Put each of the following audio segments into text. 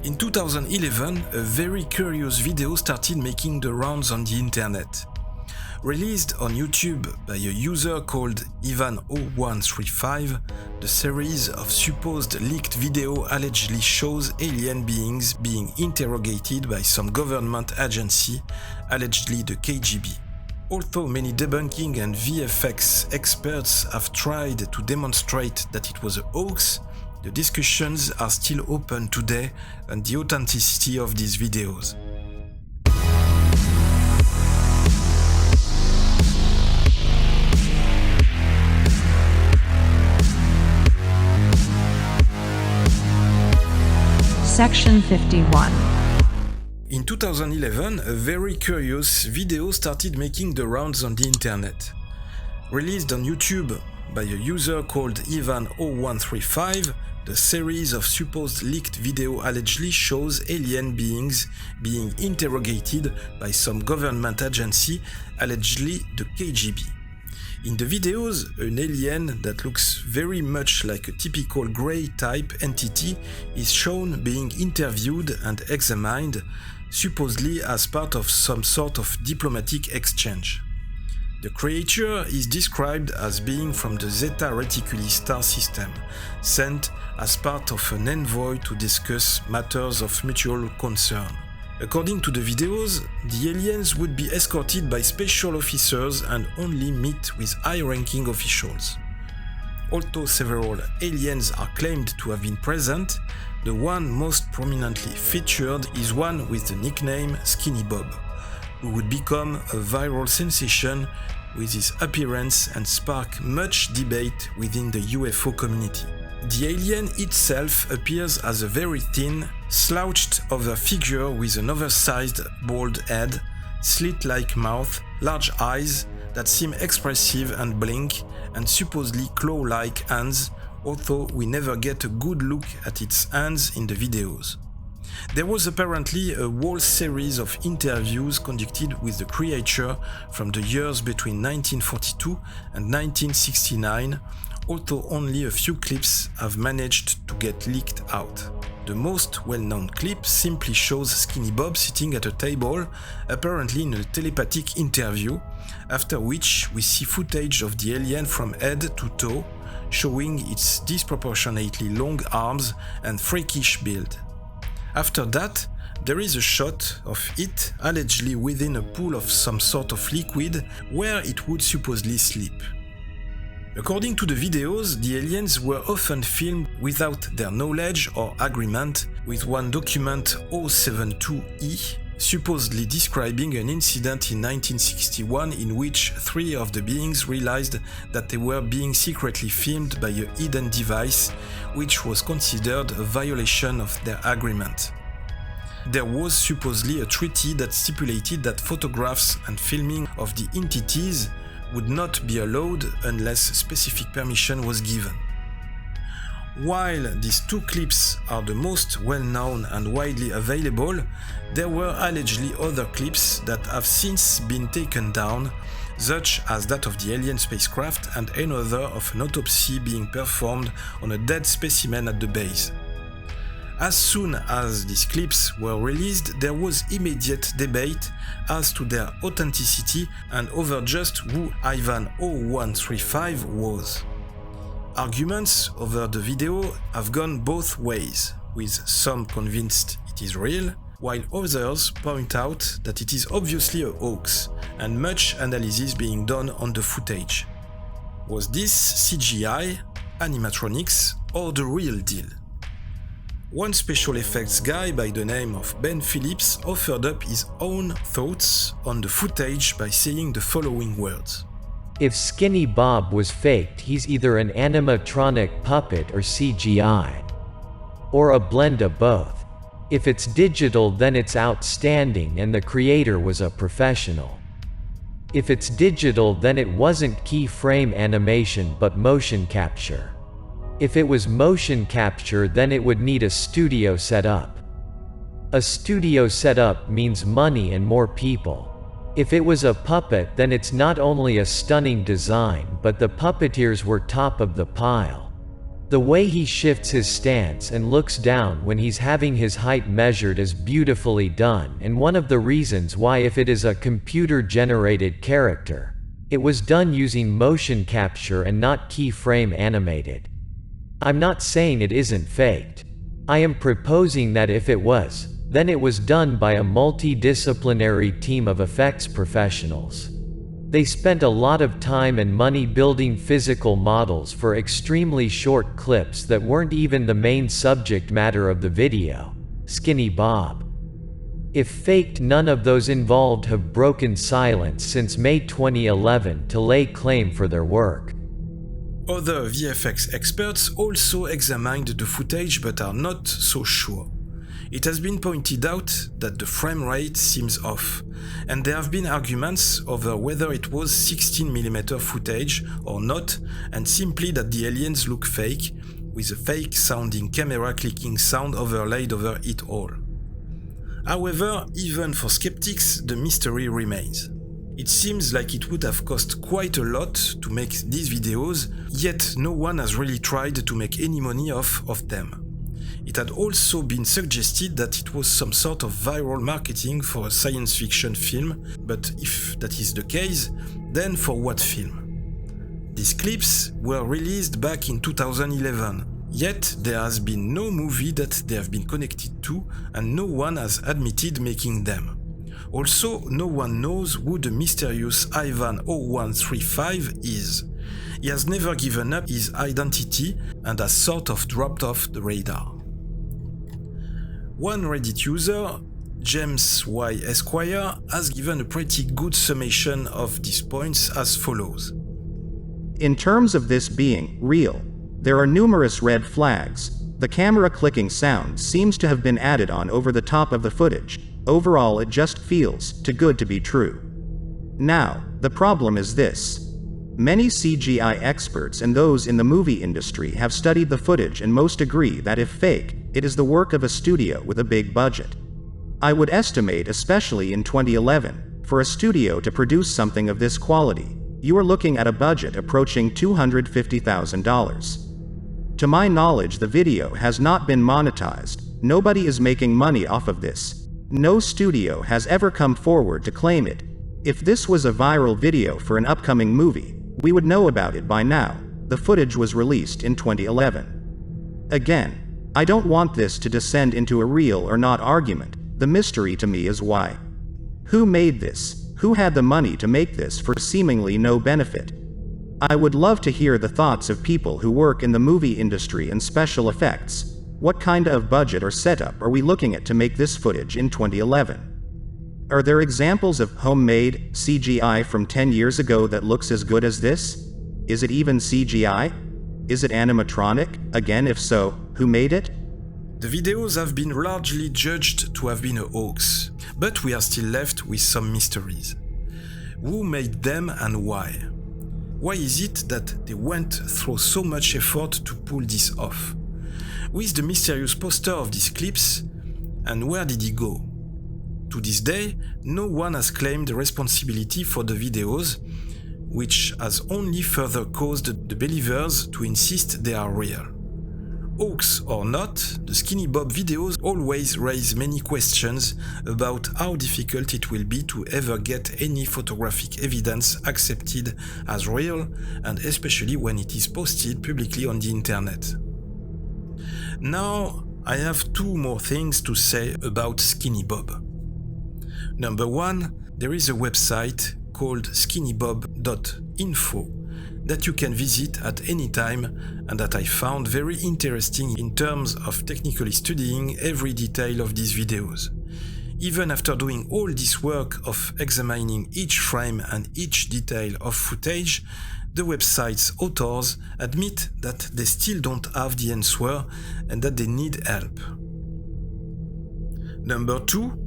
In 2011, a very curious video started making the rounds on the internet. Released on YouTube by a user called Ivan0135, the series of supposed leaked video allegedly shows alien beings being interrogated by some government agency, allegedly the KGB. Although many debunking and VFX experts have tried to demonstrate that it was a hoax, the discussions are still open today on the authenticity of these videos. Section 51. In 2011, a very curious video started making the rounds on the internet. Released on YouTube by a user called Ivan0135, the series of supposed leaked video allegedly shows alien beings being interrogated by some government agency, allegedly the KGB. In the videos, an alien that looks very much like a typical grey type entity is shown being interviewed and examined, supposedly as part of some sort of diplomatic exchange. The creature is described as being from the Zeta Reticuli star system, sent as part of an envoy to discuss matters of mutual concern. According to the videos, the aliens would be escorted by special officers and only meet with high-ranking officials. Although several aliens are claimed to have been present, the one most prominently featured is one with the nickname Skinny Bob, who would become a viral sensation with his appearance and spark much debate within the UFO community. The alien itself appears as a very thin, slouched-over figure with an oversized, bald head, slit-like mouth, large eyes that seem expressive and blink, and supposedly claw-like hands, although we never get a good look at its hands in the videos. There was apparently a whole series of interviews conducted with the creature from the years between 1942 and 1969, although only a few clips have managed to get leaked out. The most well-known clip simply shows Skinny Bob sitting at a table, apparently in a telepathic interview, after which we see footage of the alien from head to toe, showing its disproportionately long arms and freakish build. After that, there is a shot of it allegedly within a pool of some sort of liquid where it would supposedly sleep. According to the videos, the aliens were often filmed without their knowledge or agreement, with one document 072E supposedly describing an incident in 1961 in which three of the beings realized that they were being secretly filmed by a hidden device, which was considered a violation of their agreement. There was supposedly a treaty that stipulated that photographs and filming of the entities would not be allowed unless specific permission was given. While these two clips are the most well-known and widely available, there were allegedly other clips that have since been taken down, such as that of the alien spacecraft and another of an autopsy being performed on a dead specimen at the base. As soon as these clips were released, there was immediate debate as to their authenticity and over just who Ivan0135 was. Arguments over the video have gone both ways, with some convinced it is real, while others point out that it is obviously a hoax, and much analysis being done on the footage. Was this CGI, animatronics, or the real deal? One special effects guy by the name of Ben Phillips offered up his own thoughts on the footage by saying the following words. If Skinny Bob was faked, he's either an animatronic puppet or CGI. Or a blend of both. If it's digital, then it's outstanding and the creator was a professional. If it's digital, then it wasn't keyframe animation but motion capture. If it was motion capture, then it would need a studio setup. A studio setup means money and more people. If it was a puppet, then it's not only a stunning design, but the puppeteers were top of the pile. The way he shifts his stance and looks down when he's having his height measured is beautifully done, and one of the reasons why, if it is a computer-generated character, it was done using motion capture and not keyframe animated. I'm not saying it isn't faked. I am proposing that if it was, then it was done by a multidisciplinary team of effects professionals. They spent a lot of time and money building physical models for extremely short clips that weren't even the main subject matter of the video. Skinny Bob. If faked, none of those involved have broken silence since May 2011 to lay claim for their work. Other VFX experts also examined the footage but are not so sure. It has been pointed out that the frame rate seems off, and there have been arguments over whether it was 16mm footage or not, and simply that the aliens look fake, with a fake-sounding camera clicking sound overlaid over it all. However, even for skeptics, the mystery remains. It seems like it would have cost quite a lot to make these videos, yet no one has really tried to make any money off of them. It had also been suggested that it was some sort of viral marketing for a science fiction film, but if that is the case, then for what film? These clips were released back in 2011, yet there has been no movie that they have been connected to, and no one has admitted making them. Also, no one knows who the mysterious Ivan 0135 is. He has never given up his identity and has sort of dropped off the radar. One Reddit user, James Y. Esquire, has given a pretty good summation of these points as follows. In terms of this being real, there are numerous red flags. The camera clicking sound seems to have been added on over the top of the footage. Overall, it just feels too good to be true. Now, the problem is this. Many CGI experts and those in the movie industry have studied the footage and most agree that if fake, it is the work of a studio with a big budget. I would estimate, especially in 2011, for a studio to produce something of this quality, you are looking at a budget approaching $250,000. To my knowledge, the video has not been monetized. Nobody is making money off of this. No studio has ever come forward to claim it. If this was a viral video for an upcoming movie, we would know about it by now. The footage was released in 2011. Again, I don't want this to descend into a real or not argument. The mystery to me is why. Who made this? Who had the money to make this for seemingly no benefit? I would love to hear the thoughts of people who work in the movie industry and special effects. What kind of budget or setup are we looking at to make this footage in 2011? Are there examples of homemade CGI from 10 years ago that looks as good as this? Is it even CGI? Is it animatronic? Again, if so, who made it? The videos have been largely judged to have been a hoax, but we are still left with some mysteries. Who made them and why? Why is it that they went through so much effort to pull this off? Who is the mysterious poster of these clips, and where did he go? To this day, no one has claimed responsibility for the videos, which has only further caused the believers to insist they are real. Hoax or not, the Skinny Bob videos always raise many questions about how difficult it will be to ever get any photographic evidence accepted as real, and especially when it is posted publicly on the internet. Now, I have two more things to say about Skinny Bob. Number one, there is a website called skinnybob.info that you can visit at any time and that I found very interesting in terms of technically studying every detail of these videos. Even after doing all this work of examining each frame and each detail of footage, the website's authors admit that they still don't have the answer and that they need help. Number two,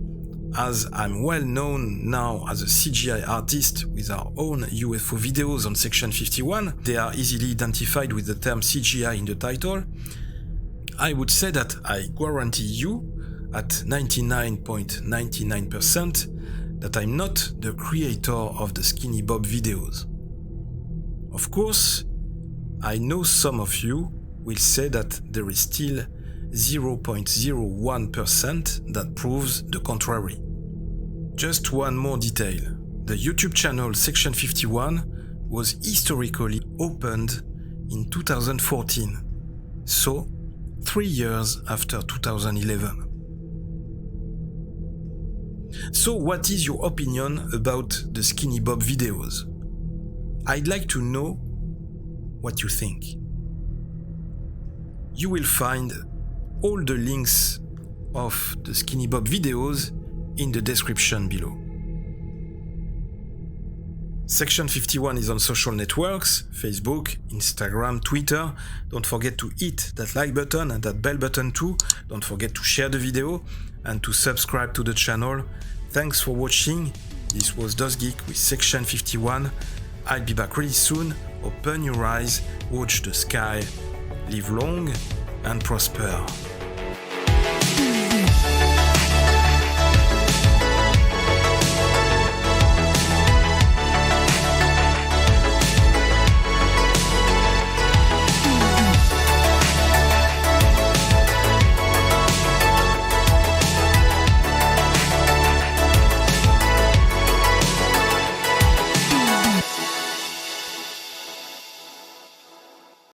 as I'm well known now as a CGI artist with our own UFO videos on Section 51, they are easily identified with the term CGI in the title, I would say that I guarantee you, at 99.99%, that I'm not the creator of the Skinny Bob videos. Of course, I know some of you will say that there is still 0.01% that proves the contrary. Just one more detail. The YouTube channel Section 51 was historically opened in 2014, so 3 years after 2011. So what is your opinion about the Skinny Bob videos? I'd like to know what you think. You will find all the links of the Skinny Bob videos in the description below. Section 51 is on social networks, Facebook, Instagram, Twitter. Don't forget to hit that like button and that bell button too. Don't forget to share the video and to subscribe to the channel. Thanks for watching. This was DOZgeek with Section 51. I'll be back really soon. Open your eyes, watch the sky, live long and prosper.